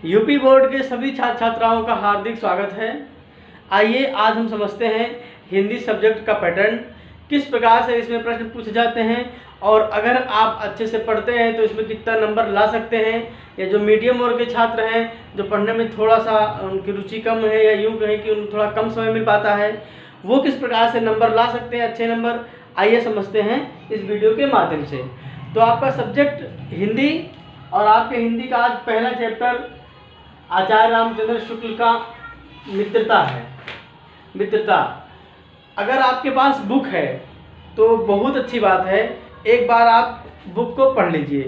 UP board के सभी छात्र छात्राओं का हार्दिक स्वागत है। आइए आज हम समझते हैं हिंदी सब्जेक्ट का पैटर्न, किस प्रकार से इसमें प्रश्न पूछे जाते हैं और अगर आप अच्छे से पढ़ते हैं तो इसमें कितना नंबर ला सकते हैं, या जो मीडियम वर्ग के छात्र हैं जो पढ़ने में थोड़ा सा उनकी रुचि कम है या यूँ कहें कि उन्हें थोड़ा कम समय मिल पाता है, वो किस प्रकार से नंबर ला सकते हैं, अच्छे नंबर। आइए समझते हैं इस वीडियो के माध्यम से। तो आपका सब्जेक्ट हिंदी और आपके हिंदी का आज पहला चैप्टर आचार्य रामचंद्र शुक्ल का मित्रता है। मित्रता, अगर आपके पास बुक है तो बहुत अच्छी बात है, एक बार आप बुक को पढ़ लीजिए।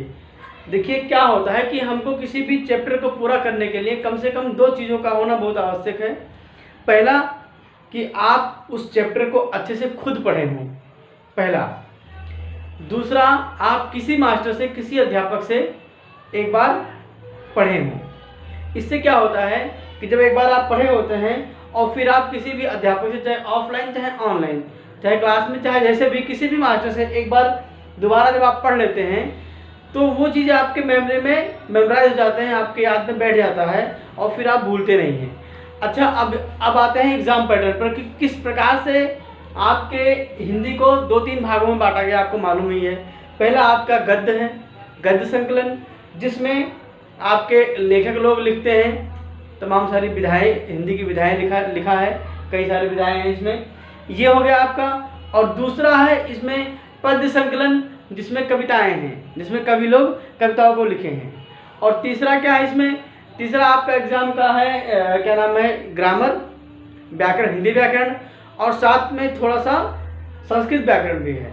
देखिए क्या होता है कि हमको किसी भी चैप्टर को पूरा करने के लिए कम से कम दो चीज़ों का होना बहुत आवश्यक है। पहला कि आप उस चैप्टर को अच्छे से खुद पढ़े हों, पहला। दूसरा, आप किसी मास्टर से, किसी अध्यापक से एक बार पढ़े हों। इससे क्या होता है कि जब एक बार आप पढ़े होते हैं और फिर आप किसी भी अध्यापक से, चाहे ऑफलाइन चाहे ऑनलाइन, चाहे क्लास में चाहे जैसे भी, किसी भी मास्टर से एक बार दोबारा जब आप पढ़ लेते हैं तो वो चीज़ें आपके मेमोरी में मेमोराइज हो जाते हैं, आपके याद में बैठ जाता है और फिर आप भूलते नहीं हैं। अच्छा, अब आते हैं एग्ज़ाम पैटर्न पर कि किस प्रकार से आपके हिंदी को दो तीन भागों में बांटा गया, आपको मालूम ही है। पहला आपका गद्य है, गद्य संकलन, जिसमें आपके लेखक लोग लिखते हैं तमाम सारी विधाएँ, हिंदी की विधाएँ लिखा है, कई सारी विधाएँ हैं इसमें, ये हो गया आपका। और दूसरा है इसमें पद्य संकलन, जिसमें कविताएं हैं, जिसमें कवि लोग कविताओं को लिखे हैं। और तीसरा क्या है इसमें, तीसरा आपका एग्जाम का है क्या नाम है, ग्रामर, व्याकरण, हिंदी व्याकरण, और साथ में थोड़ा सा संस्कृत व्याकरण भी है।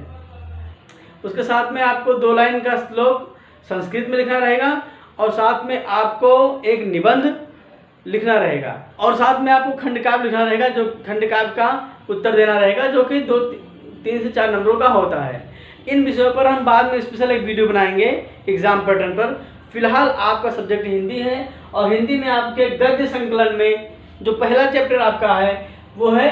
उसके साथ में आपको 2 लाइन का श्लोक संस्कृत में लिखना रहेगा और साथ में आपको एक निबंध लिखना रहेगा और साथ में आपको खंडकाव्य लिखना रहेगा, जो खंडकाव्य का उत्तर देना रहेगा, जो कि 3 से 4 नंबरों का होता है। इन विषयों पर हम बाद में स्पेशल एक वीडियो बनाएंगे एग्जाम पैटर्न पर। फिलहाल आपका सब्जेक्ट हिंदी है और हिंदी में आपके गद्य संकलन में जो पहला चैप्टर आपका है वो है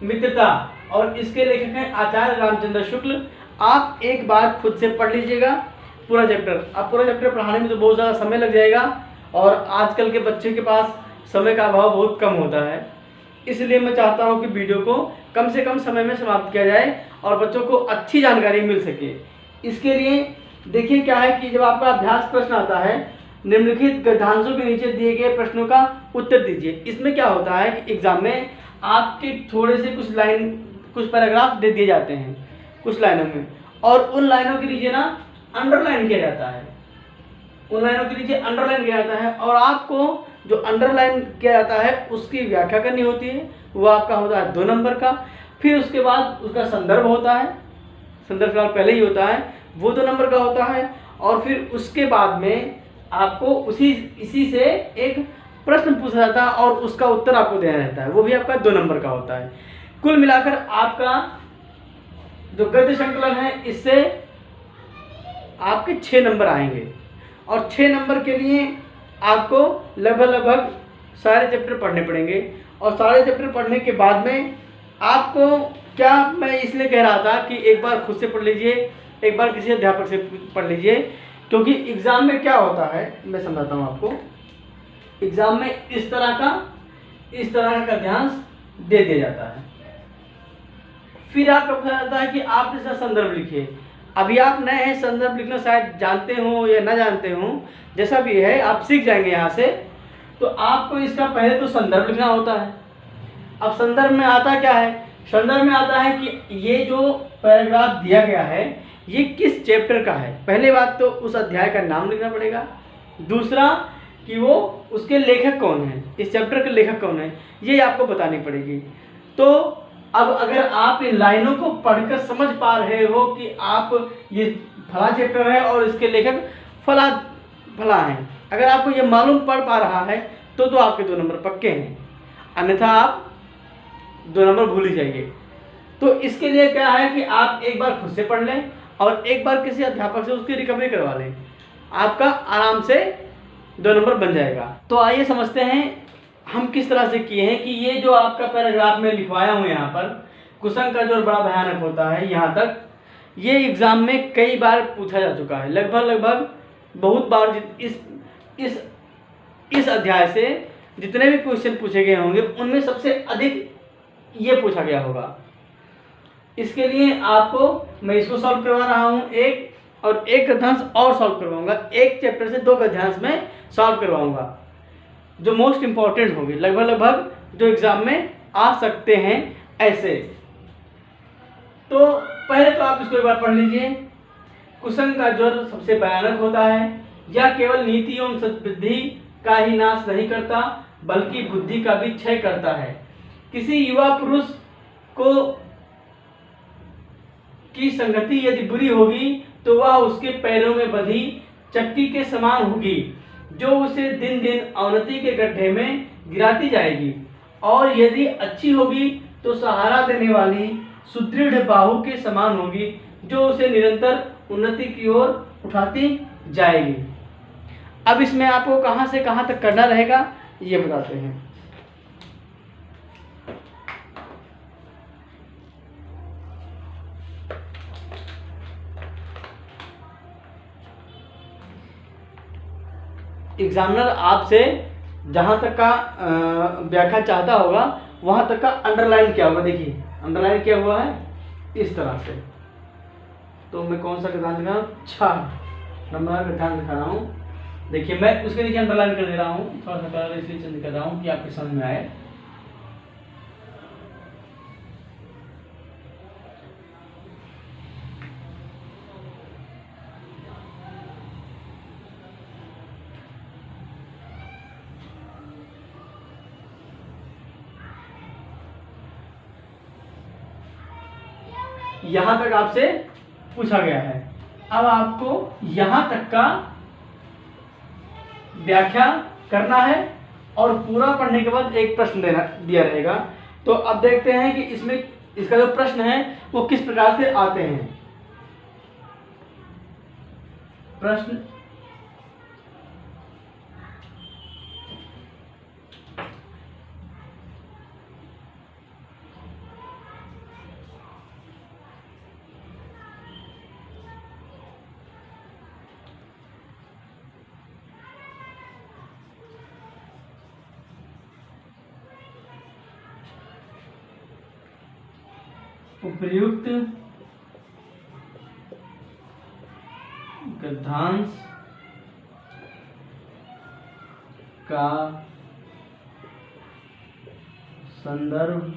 मित्रता और इसके लेखक हैं आचार्य रामचंद्र शुक्ल। आप एक बार खुद से पढ़ लीजिएगा पूरा चैप्टर। अब पूरा चैप्टर पढ़ाने में तो बहुत ज़्यादा समय लग जाएगा और आजकल के बच्चे के पास समय का अभाव बहुत कम होता है, इसलिए मैं चाहता हूं कि वीडियो को कम से कम समय में समाप्त किया जाए और बच्चों को अच्छी जानकारी मिल सके। इसके लिए देखिए क्या है कि जब आपका अभ्यास प्रश्न आता है, निम्नलिखित गद्यांशों के नीचे दिए गए प्रश्नों का उत्तर दीजिए। इसमें क्या होता है कि एग्जाम में आपके थोड़े से कुछ पैराग्राफ दे दिए जाते हैं कुछ लाइनों में, और उन लाइनों के नीचे ना अंडरलाइन किया जाता है, उन लाइनों के नीचे अंडरलाइन किया जाता है और आपको जो अंडरलाइन किया जाता है उसकी व्याख्या करनी होती है। वो आपका होता है 2 नंबर का। फिर उसके बाद उसका संदर्भ होता है, संदर्भ फिलहाल पहले ही होता है, वो 2 नंबर का होता है। और फिर उसके बाद में आपको इसी से एक प्रश्न पूछा जाता है और उसका उत्तर आपको देना रहता है, वो भी आपका 2 नंबर का होता है। कुल मिलाकर आपका जो गद्य संकलन है इससे आपके 6 नंबर आएंगे और 6 नंबर के लिए आपको लगभग सारे चैप्टर पढ़ने पड़ेंगे। और सारे चैप्टर पढ़ने के बाद में आपको क्या, मैं इसलिए कह रहा था कि एक बार खुद से पढ़ लीजिए, एक बार किसी अध्यापक से पढ़ लीजिए, क्योंकि एग्ज़ाम में क्या होता है मैं समझाता हूँ आपको। एग्ज़ाम में इस तरह का गद्यांश दे दिया जाता है, फिर आपको कहा जाता है कि आप इसका संदर्भ लिखिए। अभी आप नए हैं, संदर्भ लिखना शायद जानते हो या ना जानते हो, जैसा भी है आप सीख जाएंगे यहाँ से। तो आपको इसका पहले तो संदर्भ लिखना होता है। अब संदर्भ में आता क्या है, संदर्भ में आता है कि ये जो पैराग्राफ दिया गया है ये किस चैप्टर का है। पहली बात तो उस अध्याय का नाम लिखना पड़ेगा, दूसरा कि वो उसके लेखक कौन है, इस चैप्टर के लेखक कौन है, ये आपको बतानी पड़ेगी। तो अब अगर आप इन लाइनों को पढ़कर समझ पा रहे हो कि आप ये फला चैप्टर है और इसके लेखक फला हैं, अगर आपको ये मालूम पड़ पा रहा है तो आपके 2 नंबर पक्के हैं, अन्यथा आप 2 नंबर भूल ही जाइए। तो इसके लिए क्या है कि आप एक बार खुद से पढ़ लें और एक बार किसी अध्यापक से उसकी रिकवरी करवा लें, आपका आराम से 2 नंबर बन जाएगा। तो आइए समझते हैं हम किस तरह से किए हैं कि ये जो आपका पैराग्राफ में लिखवाया हूँ यहाँ पर, क्वेश्चन का जो बड़ा भयानक होता है यहाँ तक, ये एग्ज़ाम में कई बार पूछा जा चुका है, लगभग बहुत बार। इस इस अध्याय से जितने भी क्वेश्चन पूछे गए होंगे उनमें सबसे अधिक ये पूछा गया होगा। इसके लिए आपको मैं इसको सॉल्व करवा रहा हूँ एक, और एक गद्यांश और सॉल्व करवाऊंगा। एक चैप्टर से 2 गद्यांश में सॉल्व करवाऊंगा जो मोस्ट इंपॉर्टेंट होंगे, लगभग जो एग्जाम में आ सकते हैं ऐसे। तो पहले तो आप इसको एक बार पढ़ लीजिए। कुसंग का ज्वर सबसे भयानक होता है। यह केवल नीति एवं सद्बुद्धि का ही नाश नहीं करता बल्कि बुद्धि का भी क्षय करता है। किसी युवा पुरुष को की संगति यदि बुरी होगी तो वह उसके पैरों में बंधी चक्की के समान होगी जो उसे दिन दिन अवनति के गड्ढे में गिराती जाएगी, और यदि अच्छी होगी तो सहारा देने वाली सुदृढ़ बाहु के समान होगी जो उसे निरंतर उन्नति की ओर उठाती जाएगी। अब इसमें आपको कहां से कहां तक करना रहेगा ये बताते हैं। एग्जामिनर आपसे जहां तक का व्याख्या चाहता होगा वहां तक का अंडरलाइन किया होगा। देखिए अंडरलाइन किया हुआ है इस तरह से। तो मैं कौन सा गद्यांश दिखा रहा हूँ, 6 नंबर का गद्यांश दिखा रहा हूँ। देखिए मैं उसके नीचे अंडरलाइन कर दे रहा हूँ, थोड़ा सा कलर इसलिए दिखा रहा हूँ कि आपके समझ में आए। यहां तक आपसे पूछा गया है। अब आपको यहां तक का व्याख्या करना है और पूरा पढ़ने के बाद एक प्रश्न दिया रहेगा। तो अब देखते हैं कि इसमें इसका जो प्रश्न है वो किस प्रकार से आते हैं। प्रश्न उपर्युक्त गद्यांश का संदर्भ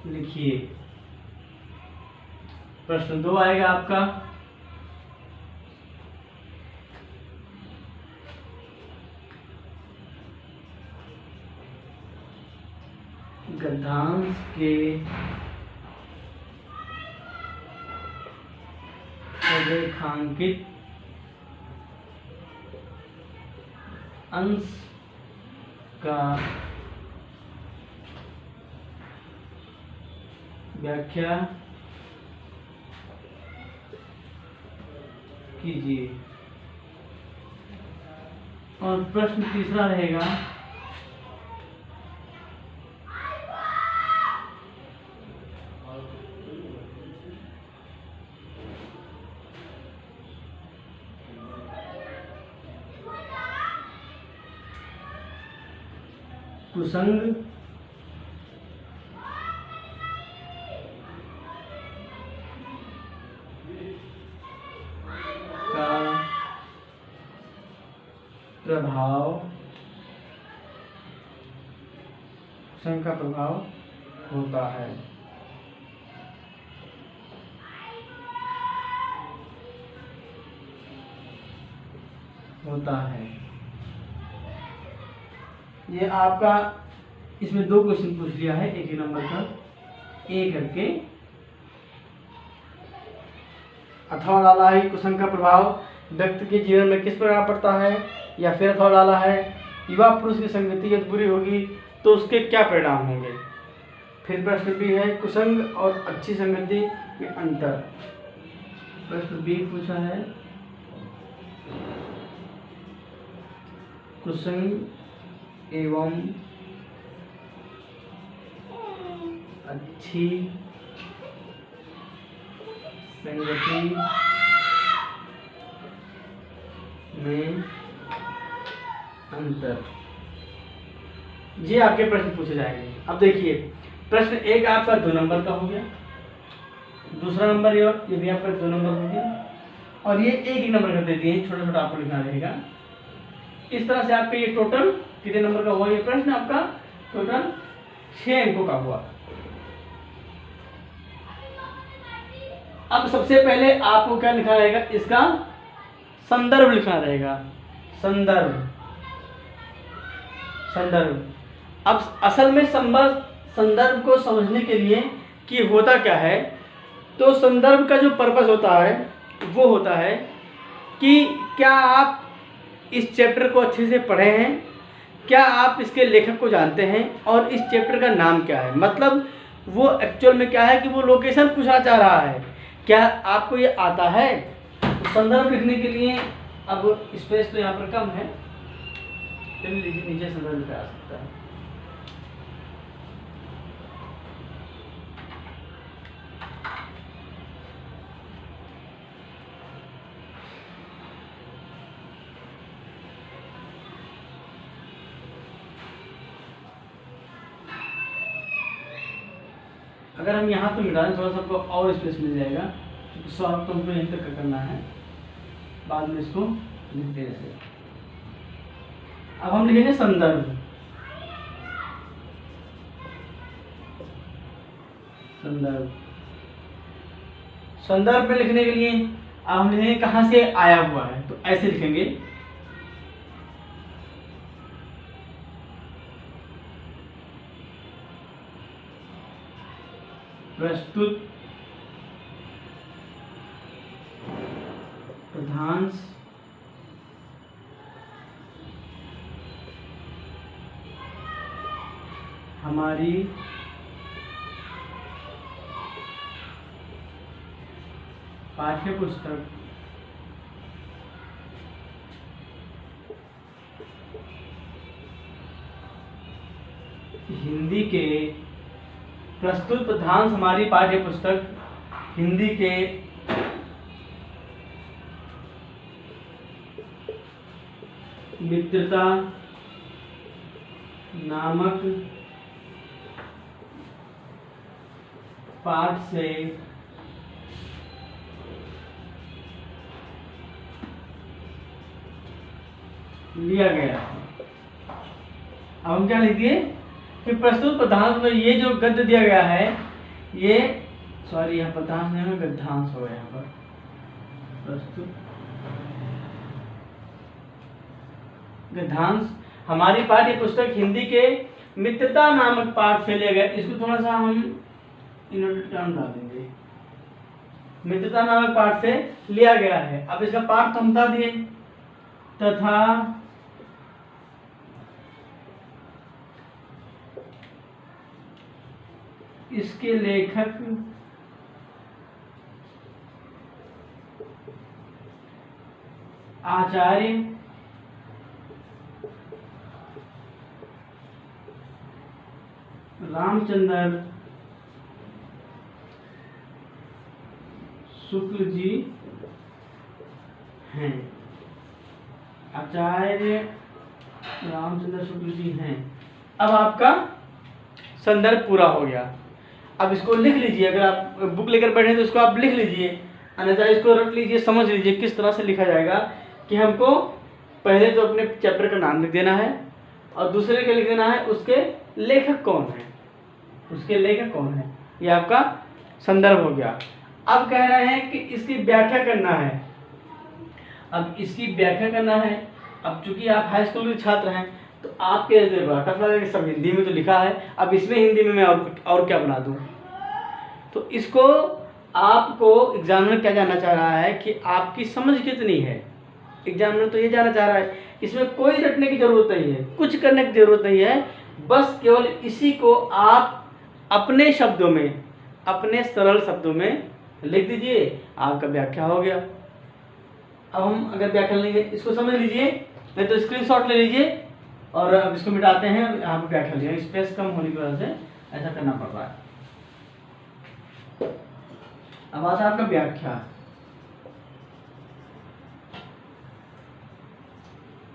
लिखिए। प्रश्न 2 आएगा आपका। गद्यांश के रेखांकित अंश का व्याख्या कीजिए। और प्रश्न 3 रहेगा, कुसंग का प्रभाव, कुसंग का प्रभाव होता है। ये आपका इसमें 2 क्वेश्चन पूछ लिया है एक ही नंबर का, एक करके। अथवा डाला है कुसंग का प्रभाव व्यक्ति के जीवन में किस प्रकार पड़ता है, या फिर अथवा डाला है युवा पुरुष की संगति यदि बुरी होगी तो उसके क्या परिणाम होंगे। फिर प्रश्न भी है कुसंग और अच्छी संगति में अंतर। प्रश्न बी पूछा है कुसंग एवं अच्छी संगति में अंतर, ये आपके प्रश्न पूछे जाएंगे। अब देखिए प्रश्न एक आपका 2 नंबर का हो गया, दूसरा नंबर ये भी आपका 2 नंबर हो गया, और ये 1 नंबर का दे दिए, छोटा छोटा आपको लिखना रहेगा। इस तरह से आपका ये टोटल कितने नंबर का हुआ, ये प्रश्न आपका टोटल 6 अंकों का हुआ। अब सबसे पहले आपको क्या लिखना रहेगा, इसका संदर्भ लिखना रहेगा, संदर्भ। अब असल में संदर्भ को समझने के लिए कि होता क्या है, तो संदर्भ का जो पर्पस होता है वो होता है कि क्या आप इस चैप्टर को अच्छे से पढ़े हैं, क्या आप इसके लेखक को जानते हैं, और इस चैप्टर का नाम क्या है। मतलब वो एक्चुअल में क्या है कि वो लोकेशन पूछना चाह रहा है, क्या आपको ये आता है। तो संदर्भ लिखने के लिए अब स्पेस तो यहाँ पर कम है, चलिए लीजिए नीचे संदर्भ पे आ सकता है। अगर हम यहाँ तो मिटा दें थोड़ा सा आपको और स्पेस मिल जाएगा, क्योंकि सॉल्व तो हमको यहीं तक करना है, बाद में इसको लिखते रहेंगे। अब हम लिखेंगे संदर्भ। संदर्भ में लिखने के लिए अब हम लिखेंगे कहाँ से आया हुआ है, तो ऐसे लिखेंगे प्रस्तुत पदांश हमारी पाठ्य पुस्तक हिंदी के प्रस्तुत पदांश हमारी पाठ्य पुस्तक हिंदी के मित्रता नामक पाठ से लिया गया है। अब हम क्या लिख दिए कि प्रस्तुत पदांश में ये जो गद्य दिया गया है, ये सॉरी यहाँ पदांश नहीं है, गद्यांश हो गया यहाँ पर। प्रस्तुत गद्यांश हमारी पाठ्य पुस्तक हिंदी के मित्रता नामक पाठ से लिया गया। इसको थोड़ा सा हम इनवर्टेड टर्म डाल देंगे, मित्रता नामक पाठ से लिया गया है। अब इसका पाठ तो हम बता दिए, तथा इसके लेखक आचार्य रामचंद्र शुक्ल जी हैं। आचार्य रामचंद्र शुक्ल जी हैं। अब आपका संदर्भ पूरा हो गया। अब इसको लिख लीजिए, अगर आप बुक लेकर बैठे तो इसको आप लिख लीजिए, अन्यथा इसको रट लीजिए, समझ लीजिए किस तरह से लिखा जाएगा। कि हमको पहले तो अपने चैप्टर का नाम लिख देना है, और दूसरे का लिख देना है उसके लेखक कौन है, उसके लेखक कौन है। ये आपका संदर्भ हो गया। अब कह रहे हैं कि इसकी व्याख्या करना है। अब इसकी व्याख्या करना है। अब चूंकि आप हाई स्कूल के छात्र हैं तो आपके टफ लगेगा कि सब हिंदी में तो लिखा है, अब इसमें हिंदी में मैं और क्या बना दूं। तो इसको आपको एग्जामिनर क्या जानना चाह रहा है कि आपकी समझ कितनी है। एग्जामिनर तो ये जानना चाह रहा है, इसमें कोई रटने की जरूरत नहीं है, कुछ करने की जरूरत नहीं है, बस केवल इसी को आप अपने शब्दों में, अपने सरल शब्दों में लिख दीजिए, आपका व्याख्या हो गया। अब हम अगर व्याख्या लेंगे, इसको समझ लीजिए, नहीं तो स्क्रीनशॉट ले लीजिए, और अब इसको मिटाते हैं। यहाँ पे व्याख्या लीजिए, स्पेस कम होने की वजह से ऐसा करना पड़ रहा है। अब आता है आपका व्याख्या।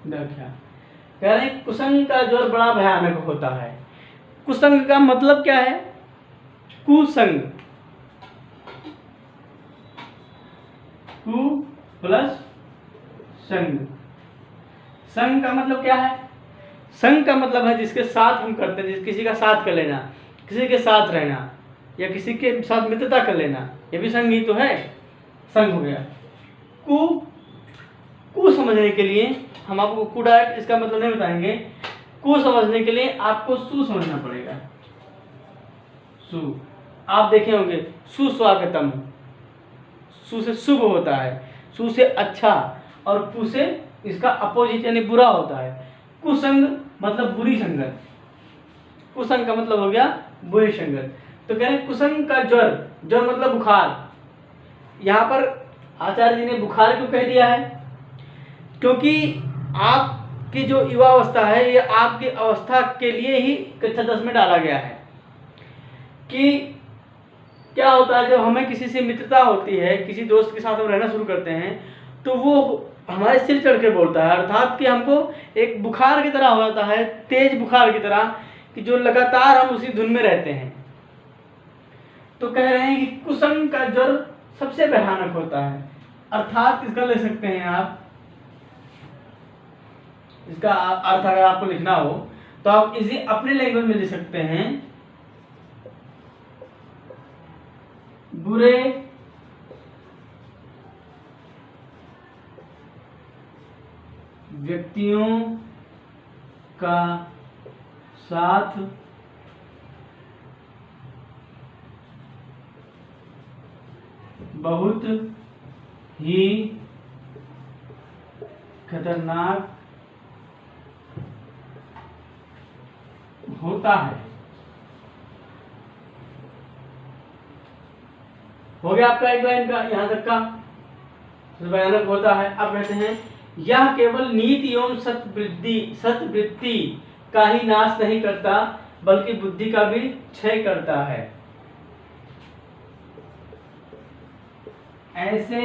व्याख्या कह रहे हैं कुसंग का ज्वर बड़ा भयानक होता है। कुसंग का मतलब क्या है? कुसंग, कु प्लस संग। संग का मतलब क्या है? संग का मतलब है जिसके साथ हम करते हैं, किसी का साथ कर लेना, किसी के साथ रहना या किसी के साथ मित्रता कर लेना, ये भी संग ही तो है, संग हो गया। कु समझने के लिए हम आपको कु डायरेक्ट इसका मतलब नहीं बताएंगे। कु समझने के लिए आपको सु समझना पड़ेगा। सु आप देखे होंगे, सुस्वागतम, सु से शुभ होता है, सु से अच्छा, और कु से इसका अपोजिट यानी बुरा होता है। कुसंग मतलब बुरी संगत, कुसंग का मतलब हो गया बुरी संगत। तो कह रहे हैं कुसंग का ज्वर, ज्वर मतलब बुखार। यहाँ पर आचार्य जी ने बुखार क्यों कह दिया है? क्योंकि आपकी जो युवावस्था है ये आपकी अवस्था के लिए ही कक्षा 10 में डाला गया है कि क्या होता है, जब हमें किसी से मित्रता होती है, किसी दोस्त के साथ हम रहना शुरू करते हैं, तो वो हमारे सिर चढ़ के बोलता है, अर्थात कि हमको एक बुखार की तरह हो जाता है, तेज बुखार की तरह, कि जो लगातार हम उसी धुन में रहते हैं। तो कह रहे हैं कि कुसंग का ज्वर सबसे भयानक होता है, अर्थात इसका ले सकते हैं आप, इसका अर्थ अगर आपको लिखना हो तो आप इसे अपने लैंग्वेज में लिख सकते हैं, बुरे व्यक्तियों का साथ बहुत ही खतरनाक होता है। हो गया आपका एक लाइन का यहां तक का भयानक होता है। अब कहते हैं यह केवल नीति एवं सतवृत्ति का ही नाश नहीं करता बल्कि बुद्धि का भी क्षय करता है। ऐसे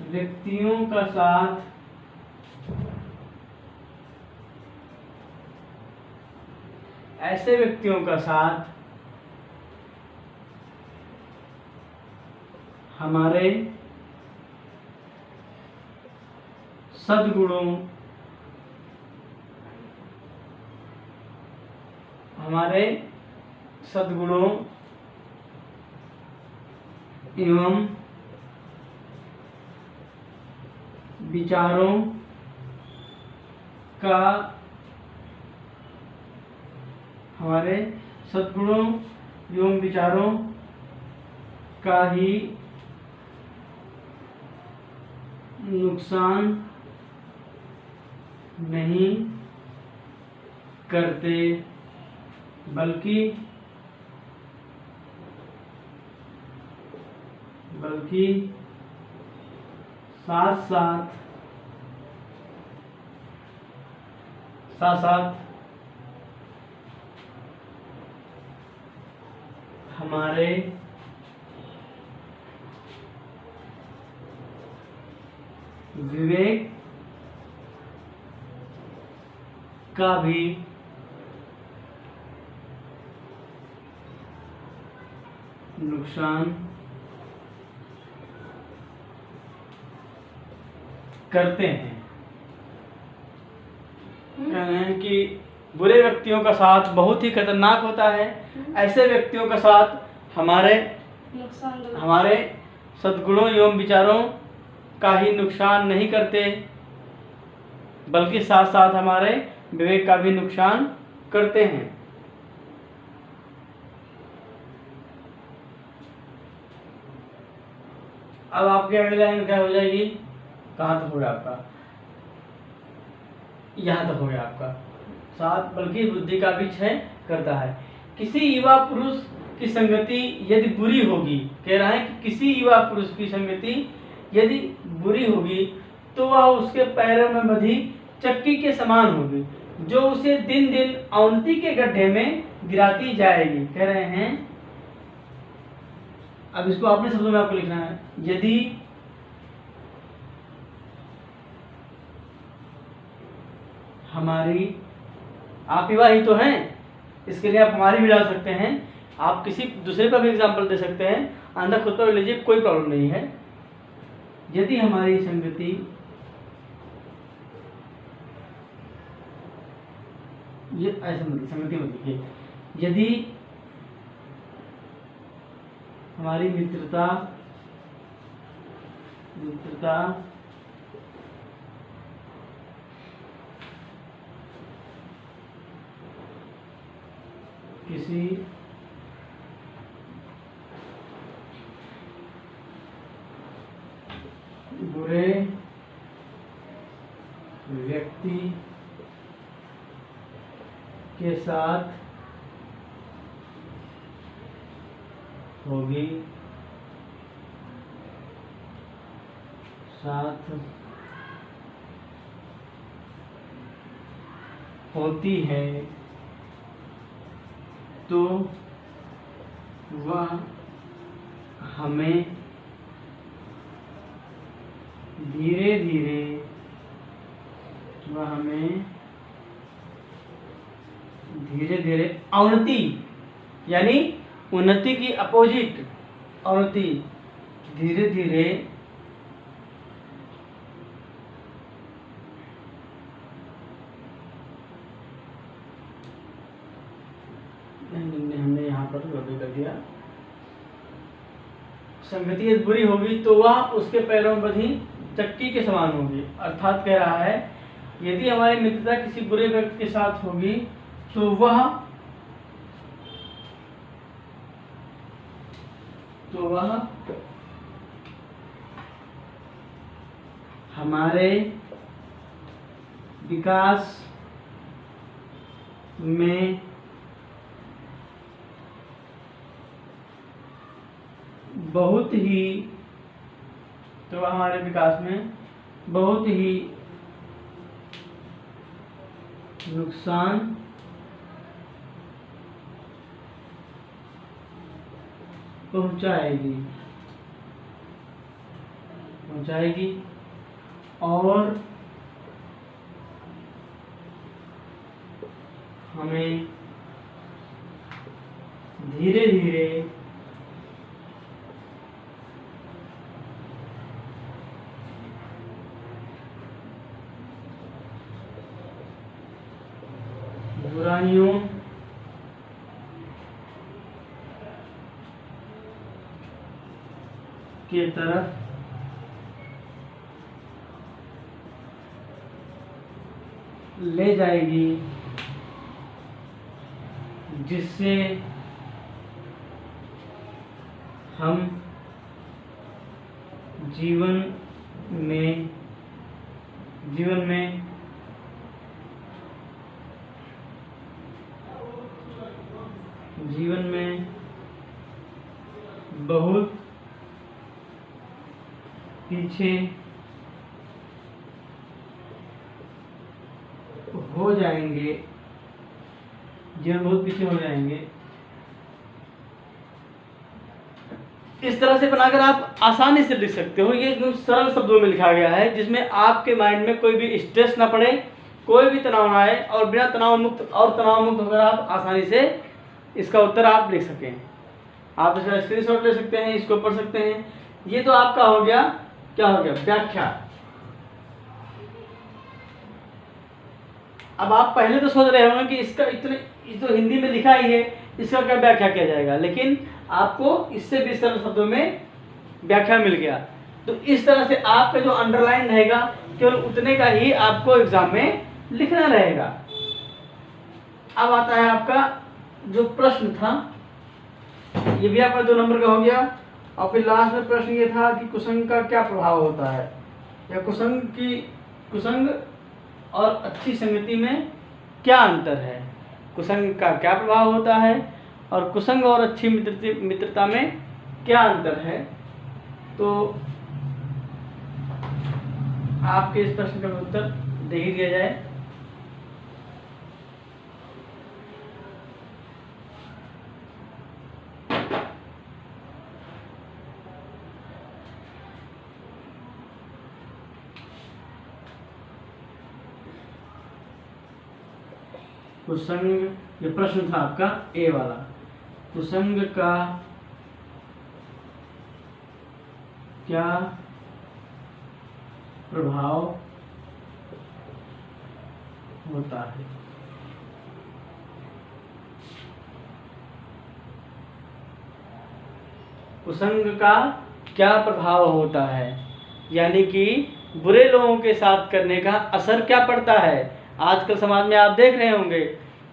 व्यक्तियों का साथ हमारे सद्गुणों एवं विचारों का ही नुकसान नहीं करते बल्कि साथ साथ हमारे विवेक का भी नुकसान करते हैं। कह रहे हैं कि बुरे व्यक्तियों का साथ बहुत ही खतरनाक होता है, ऐसे व्यक्तियों का साथ हमारे सद्गुणों एवं विचारों का ही नुकसान नहीं करते बल्कि साथ साथ हमारे विवेक का भी नुकसान करते हैं। अब आपकी अगली लाइन क्या हो जाएगी? कहाँ तक हो गया आपका? यहाँ तक हो गया आपका। साथ बल्कि बुद्धि का भी क्षय करता है। किसी युवा पुरुष की संगति यदि बुरी होगी, कह रहा है कि किसी युवा पुरुष की संगति यदि बुरी होगी तो वह उसके पैरों में बंधी चक्की के समान होगी जो उसे दिन दिन अवनति के गड्ढे में गिराती जाएगी। कह रहे हैं, अब इसको अपने शब्दों में आपको लिखना है, यदि हमारी, आप विवाहित तो हैं, इसके लिए आप हमारी भी डाल सकते हैं। आप किसी दूसरे का भी एग्जाम्पल दे सकते हैं, अंदर खुद पर लीजिए, कोई प्रॉब्लम नहीं है। यदि हमारी संगति ये ऐसे मतलब संगति मत लिखिए, यदि हमारी मित्रता किसी बुरे व्यक्ति के साथ होगी, होती है, तो वह हमें धीरे धीरे अवनति, यानी उन्नति की अपोजिट अवनति, धीरे धीरे हमने यहाँ पर गलती कर दिया। संगति यदि बुरी होगी तो वह उसके पैरों में बंधी चक्की के समान होगी। अर्थात कह रहा है, यदि हमारी मित्रता किसी बुरे व्यक्ति के साथ होगी तो वह हमारे विकास में बहुत ही नुकसान पहुंचाएगी और हमें धीरे धीरे बुराइयों के तरफ ले जाएगी, जिससे हम जीवन में बहुत पीछे हो जाएंगे, इस तरह से बनाकर आप आसानी से लिख सकते हो। ये एकदम सरल शब्दों में लिखा गया है, जिसमें आपके माइंड में कोई भी स्ट्रेस ना पड़े, कोई भी तनाव ना आए, और बिना तनाव मुक्त होकर आप आसानी से इसका उत्तर आप लिख सकें। आप इसका स्क्रीनशॉट ले सकते हैं, इसको पढ़ सकते हैं। ये तो आपका हो गया, क्या हो गया, व्याख्या। अब आप पहले तो सोच रहे होंगे कि इसका तो हिंदी में लिखा ही है, इसका क्या व्याख्या किया जाएगा, लेकिन आपको इससे भी सरल शब्दों में व्याख्या मिल गया। तो इस तरह से आपका जो अंडरलाइन रहेगा केवल उतने का ही आपको एग्जाम में लिखना रहेगा। अब आता है आपका जो प्रश्न था, ये भी आपका 2 नंबर का हो गया। और फिर लास्ट में प्रश्न ये था कि कुसंग का क्या प्रभाव होता है, या कुसंग और अच्छी संगति में क्या अंतर है, कुसंग का क्या प्रभाव होता है और कुसंग और अच्छी मित्रता में क्या अंतर है। तो आपके इस प्रश्न का उत्तर दे ही दिया जाए। कुसंग, ये प्रश्न था आपका ए वाला, कुसंग का क्या प्रभाव होता है। कुसंग का क्या प्रभाव होता है, यानी कि बुरे लोगों के साथ करने का असर क्या पड़ता है। आजकल समाज में आप देख रहे होंगे,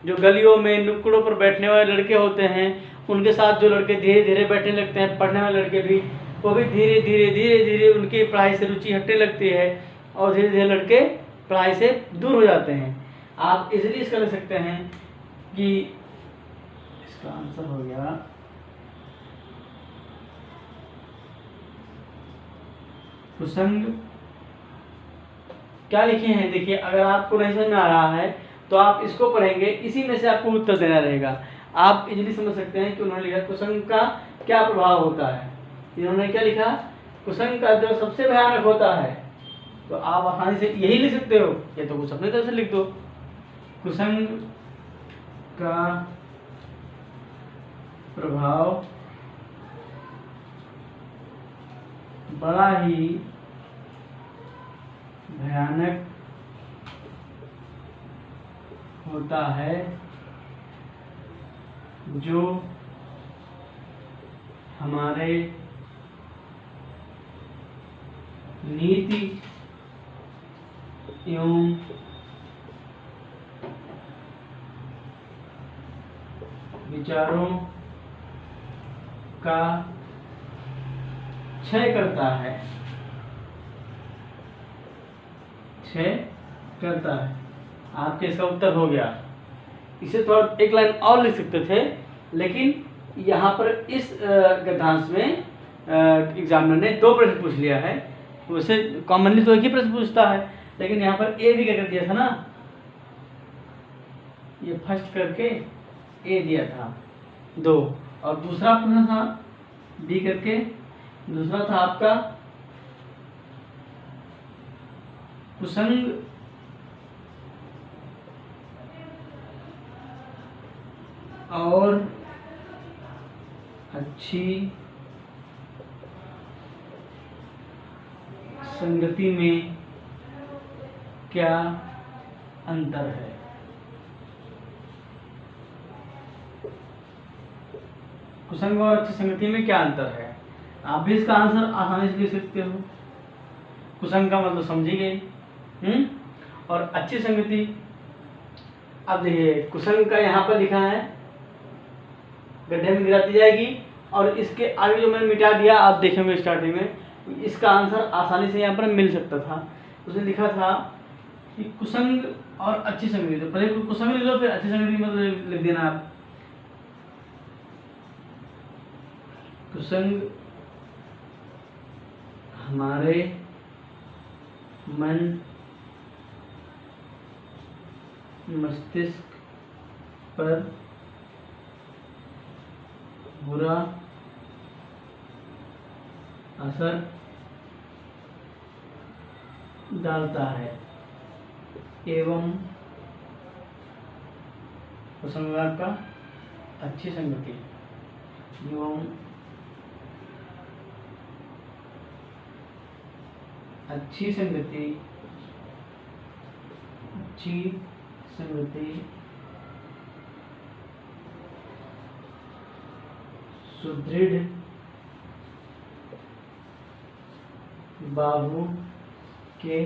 जो गलियों में नुक्कड़ों पर बैठने वाले लड़के होते हैं, उनके साथ जो लड़के धीरे धीरे बैठने लगते हैं, पढ़ने वाले लड़के भी, वो भी धीरे धीरे उनकी पढ़ाई से रुचि हटने लगती है और धीरे धीरे लड़के पढ़ाई से दूर हो जाते हैं। आप इजीली इसका ले सकते हैं कि इसका आंसर हो गया कुसंग। क्या लिखे हैं देखिए, अगर आपको नहीं समझ में आ रहा है तो आप इसको पढ़ेंगे, इसी में से आपको उत्तर देना रहेगा। आप इजीली समझ सकते हैं कि उन्होंने लिखा कुसंग का क्या प्रभाव होता है। इन्होंने क्या लिखा, कुसंग का जो सबसे भयानक होता है, तो आप आसानी से यही लिख सकते हो, या तो कुछ अपने तरफ से लिख दो। कुसंग का प्रभाव बड़ा ही भयानक होता है, जो हमारे नीति एवं विचारों का क्षय करता है, क्षय करता है। आपके इसका उत्तर हो गया। इसे थोड़ा एक लाइन और लिख सकते थे, लेकिन यहाँ पर इस गद्यांश में एग्जामिनर ने 2 प्रश्न पूछ लिया है। वैसे कॉमनली तो एक ही प्रश्न पूछता है, लेकिन यहाँ पर ए भी क्या कर दिया था ना, ये फर्स्ट करके ए दिया था 2, और दूसरा प्रश्न था बी करके, दूसरा था आपका कुसंग और अच्छी संगति में क्या अंतर है। कुसंग और अच्छी संगति में क्या अंतर है, आप भी इसका आंसर आसानी से लिख सकते हो। कुसंग का मतलब समझी गई, और अच्छी संगति, अब देखिए कुसंग का यहाँ पर लिखा है, गड्ढे में गिरा दी जाएगी, और इसके आगे जो मैंने मिटा दिया आप देखेंगे स्टार्टिंग में, इसका आंसर आसानी से यहाँ पर मिल सकता था। उसने लिखा था कि कुसंग और अच्छी संगति, तो पहले कुसंग लिख लो, फिर अच्छी संगति मतलब लिख देना आप। कुसंग हमारे मन मस्तिष्क पर बुरा असर डालता है एवं कुसंग का अच्छी संगति एवं अच्छी संगति सुदृढ़ बाहु के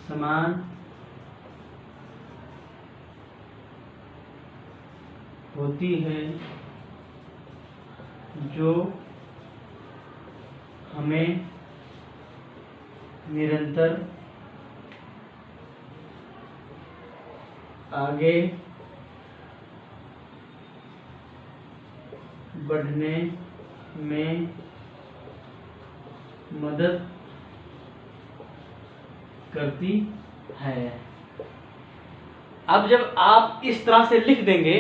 समान होती है, जो हमें निरंतर आगे बढ़ने में मदद करती है। अब जब आप इस तरह से लिख देंगे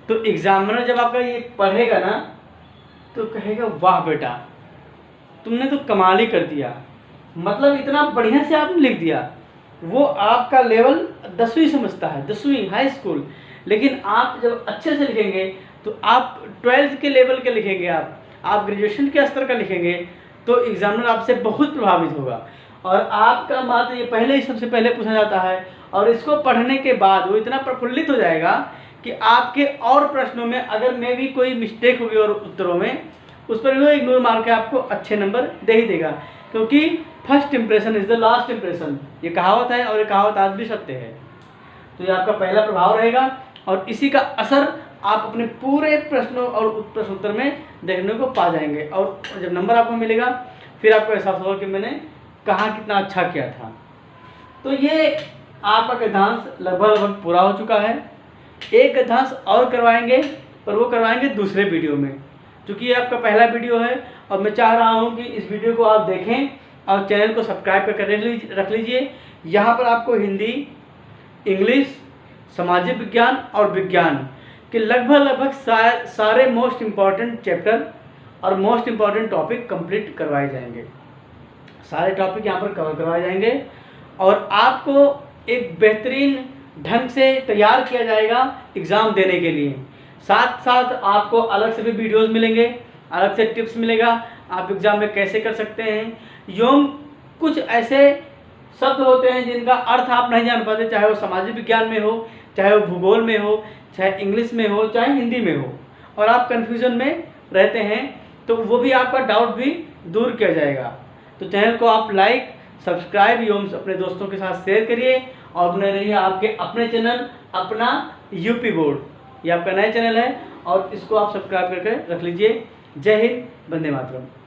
तो एग्जामिनर जब आपका ये पढ़ेगा ना तो कहेगा वाह बेटा तुमने तो कमाल ही कर दिया, मतलब इतना बढ़िया से आपने लिख दिया, वो आपका लेवल 10वीं समझता है, 10वीं हाई स्कूल। लेकिन आप जब अच्छे से लिखेंगे तो आप 12th के लेवल के लिखेंगे, आप ग्रेजुएशन के स्तर का लिखेंगे, तो एग्जामिनर आपसे बहुत प्रभावित होगा। और आपका मात्र ये पहले ही सबसे पहले पूछा जाता है, और इसको पढ़ने के बाद वो इतना प्रफुल्लित हो जाएगा कि आपके और प्रश्नों में अगर में भी कोई मिस्टेक होगी और उत्तरों में, उस पर वो इग्नोर मार के आपको अच्छे नंबर दे ही देगा, क्योंकि first impression is the last impression, ये कहावत है और ये कहावत आज भी सत्य है। तो ये आपका पहला प्रभाव रहेगा, और इसी का असर आप अपने पूरे प्रश्नों और प्रश्न उत्तर में देखने को पा जाएंगे। और जब नंबर आपको मिलेगा फिर आपको एहसास होगा कि मैंने कहाँ कितना अच्छा किया था। तो ये आपका गद्यांश लगभग पूरा हो चुका है। एक गद्यांश और करवाएंगे, पर वो करवाएंगे दूसरे वीडियो में, क्योंकि ये आपका पहला वीडियो है और मैं चाह रहा हूँ कि इस वीडियो को आप देखें और चैनल को सब्सक्राइब करके रख लीजिए। यहाँ पर आपको हिंदी, इंग्लिश, सामाजिक विज्ञान और विज्ञान के लगभग सारे मोस्ट इम्पॉर्टेंट चैप्टर और मोस्ट इम्पॉर्टेंट टॉपिक कंप्लीट करवाए जाएंगे। सारे टॉपिक यहाँ पर कवर करवाए जाएंगे और आपको एक बेहतरीन ढंग से तैयार किया जाएगा एग्ज़ाम देने के लिए। साथ साथ आपको अलग से भी वीडियोस मिलेंगे, अलग से टिप्स मिलेगा आप एग्ज़ाम में कैसे कर सकते हैं। यूँ कुछ ऐसे शब्द होते हैं जिनका अर्थ आप नहीं जान पाते, चाहे वो सामाजिक विज्ञान में हो, चाहे वो भूगोल में हो, चाहे इंग्लिश में हो, चाहे हिंदी में हो, और आप कन्फ्यूज़न में रहते हैं, तो वो भी आपका डाउट भी दूर किया जाएगा। तो चैनल को आप लाइक, सब्सक्राइब एवं अपने दोस्तों के साथ शेयर करिए और बने रहिए आपके अपने चैनल अपना यूपी बोर्ड। ये आपका नया चैनल है और इसको आप सब्सक्राइब करके रख लीजिए। जय हिंद, वंदे मातरम।